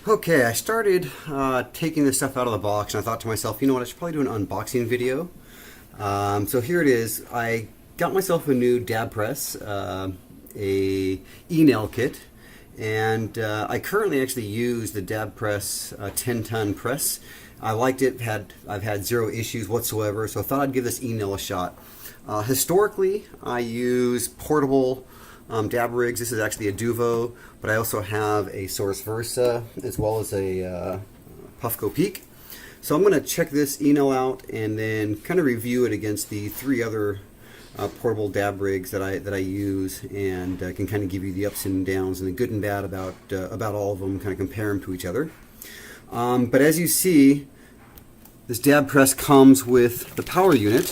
Okay, I started taking this stuff out of the box, and I thought to myself, you know what, I should probably do an unboxing video. So here it is. I got myself a new Dabpress, a Enail kit, and I currently actually use the Dabpress 10-ton press. I liked it. I've had zero issues whatsoever, so I thought I'd give this Enail a shot. Historically, I use portable dab rigs. This is actually a Duvo, but I also have a Source Versa as well as a Puffco Peak. So I'm going to check this Enail out and then kind of review it against the three other portable dab rigs that I use, and can kind of give you the ups and downs and the good and bad about all of them, kind of compare them to each other. But as you see, this Dabpress comes with the power unit,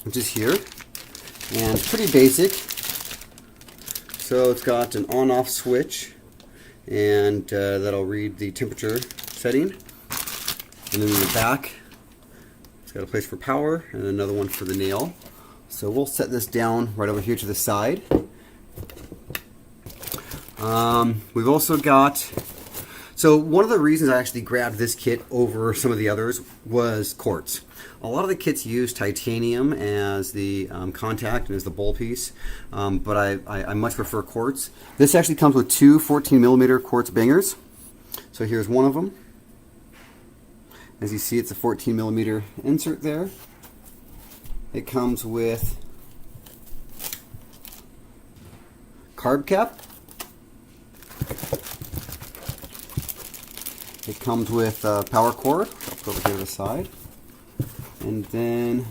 which is here, and pretty basic. So it's got an on-off switch, and that'll read the temperature setting. And then in the back, it's got a place for power and another one for the nail. So we'll set this down right over here to the side. We've also got, so one of the reasons I actually grabbed this kit over some of the others was quartz. A lot of the kits use titanium as the contact and as the bowl piece, but I much prefer quartz. This actually comes with two 14mm quartz bangers. So here's one of them. As you see, it's a 14mm insert there. It comes with Carb Cap. It comes with power cord. I'll put it over here to the side. And then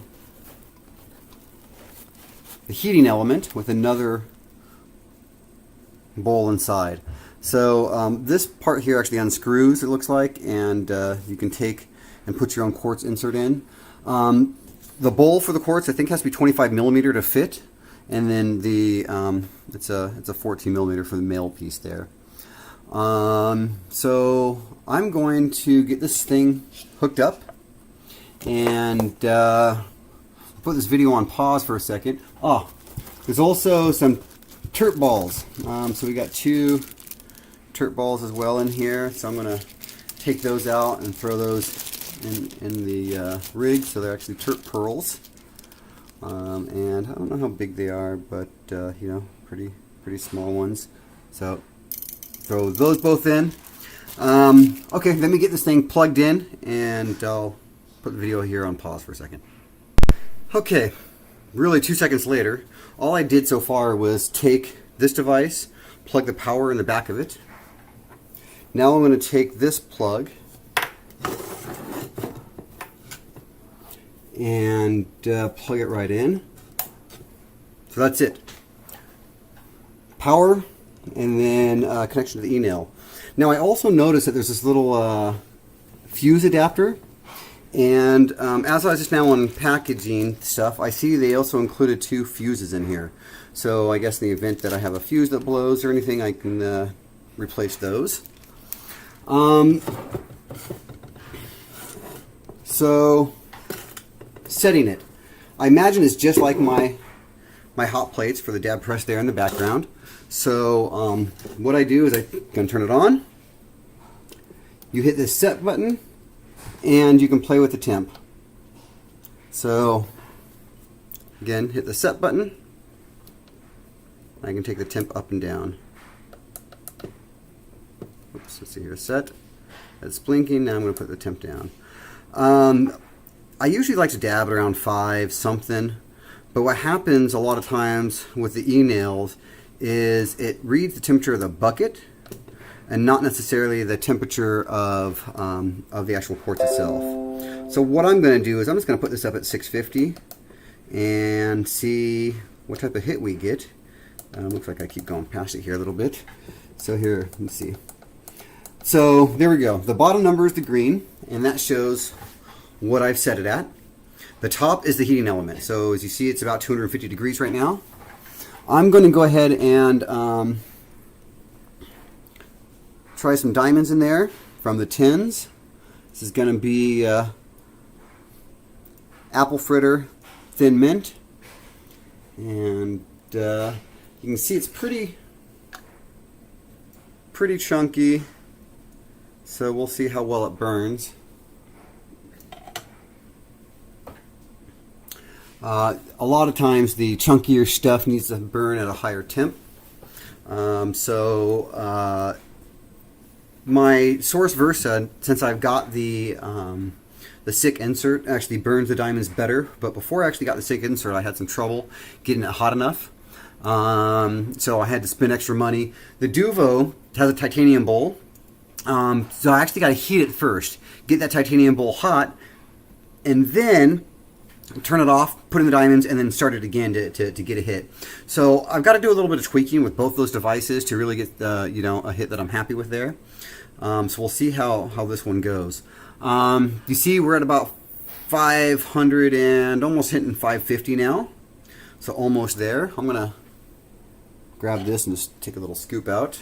the heating element with another bowl inside. So this part here actually unscrews, it looks like, and you can take and put your own quartz insert in. The bowl for the quartz, I think, has to be 25mm to fit, and then the it's a 14mm for the male piece there. So I'm going to get this thing hooked up and put this video on pause for a second. Oh, there's also some terp balls. So we got two terp balls as well in here. So I'm going to take those out and throw those in the rig. So they're actually terp pearls. And I don't know how big they are, but you know, pretty small ones. So throw those both in. Okay, let me get this thing plugged in, and I'll put the video here on pause for a second. Okay, really 2 seconds later, all I did so far was take this device, plug the power in the back of it. Now I'm going to take this plug and plug it right in. So that's it. Power, and then connection to the Enail. Now I also noticed that there's this little fuse adapter, and as I was just now unpackaging stuff, I see they also included two fuses in here. So I guess in the event that I have a fuse that blows or anything, I can replace those. So setting it, I imagine it's just like my hot plates for the Dabpress there in the background. So what I do is I'm going to turn it on. You hit this set button, and you can play with the temp. So again, hit the set button. I can take the temp up and down. Oops, let's see here, set. It's blinking. Now I'm going to put the temp down. I usually like to dab it around 5 something, but what happens a lot of times with the Enails is it reads the temperature of the bucket and not necessarily the temperature of the actual quartz itself. So what I'm going to do is I'm just going to put this up at 650 and see what type of hit we get. Looks like I keep going past it here a little bit. So here, let's see. So there we go. The bottom number is the green, and that shows what I've set it at. The top is the heating element. So as you see, it's about 250 degrees right now. I'm going to go ahead and try some diamonds in there from the tins. This is going to be apple fritter, thin mint, and you can see it's pretty pretty chunky, so we'll see how well it burns. A lot of times the chunkier stuff needs to burn at a higher temp. My Source Versa, since I've got the SICK insert, actually burns the diamonds better. But before I actually got the SICK insert, I had some trouble getting it hot enough. So I had to spend extra money. The Duvo has a titanium bowl. So I actually got to heat it first, get that titanium bowl hot, and then turn it off, put in the diamonds, and then start it again to get a hit. So I've got to do a little bit of tweaking with both those devices to really get a hit that I'm happy with there. So we'll see how this one goes. You see we're at about 500 and almost hitting 550 now. So almost there. I'm going to grab this and just take a little scoop out.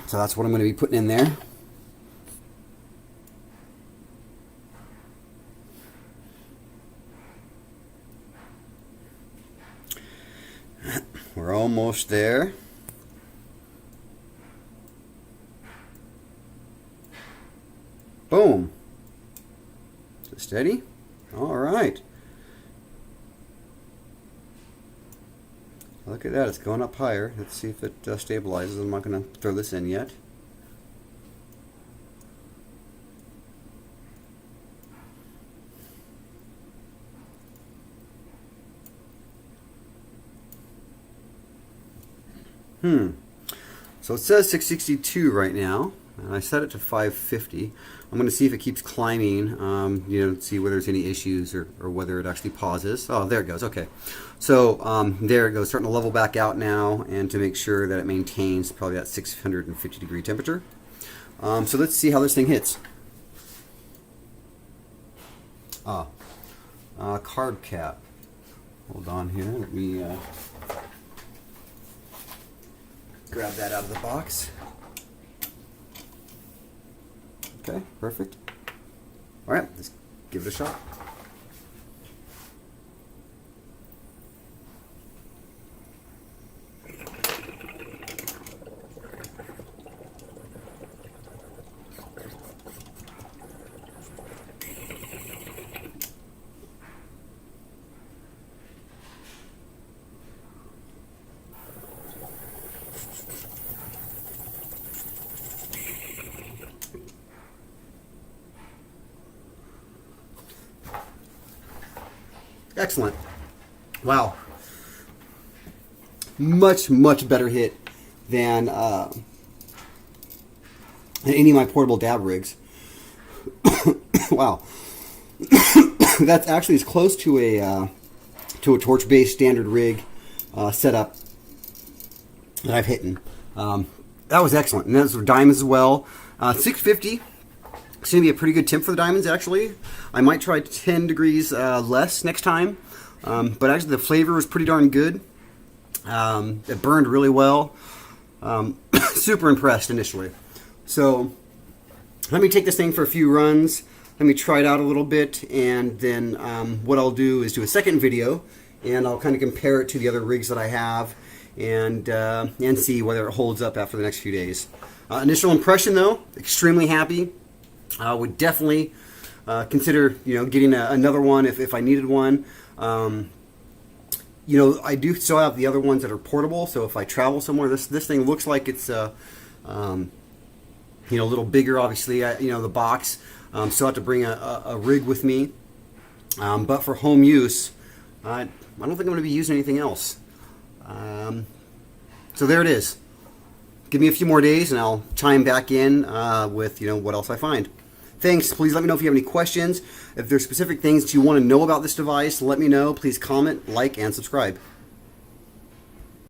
So that's what I'm going to be putting in there. We're almost there. Boom. Is it steady? All right. Look at that, it's going up higher. Let's see if it stabilizes. I'm not going to throw this in yet. So it says 662 right now, and I set it to 550. I'm going to see if it keeps climbing, see whether there's any issues or whether it actually pauses. Oh, there it goes. Okay. So there it goes, starting to level back out now, and to make sure that it maintains probably that 650 degree temperature. So let's see how this thing hits. Carb Cap. Hold on here. Let me grab that out of the box. Okay, perfect. All right, let's give it a shot. Excellent. Wow. Much better hit than any of my portable dab rigs. Wow. That's actually as close to a torch-based standard rig setup that I've hit. That was excellent. And that's for diamonds as well. 650. It's going to be a pretty good temp for the diamonds, actually. I might try 10 degrees less next time. But actually the flavor was pretty darn good. It burned really well. Super impressed initially. So let me take this thing for a few runs. Let me try it out a little bit. And then what I'll do is do a second video. And I'll kind of compare it to the other rigs that I have. And see whether it holds up after the next few days. Initial impression, though, extremely happy. I would definitely consider, getting another one if I needed one. I do still have the other ones that are portable, so if I travel somewhere, this thing looks like it's a little bigger. Obviously, the box. Still have to bring a rig with me, but for home use, I don't think I'm going to be using anything else. So there it is. Give me a few more days, and I'll chime back in with what else I find. Thanks. Please let me know if you have any questions. If there's specific things that you want to know about this device, let me know. Please comment, like, and subscribe.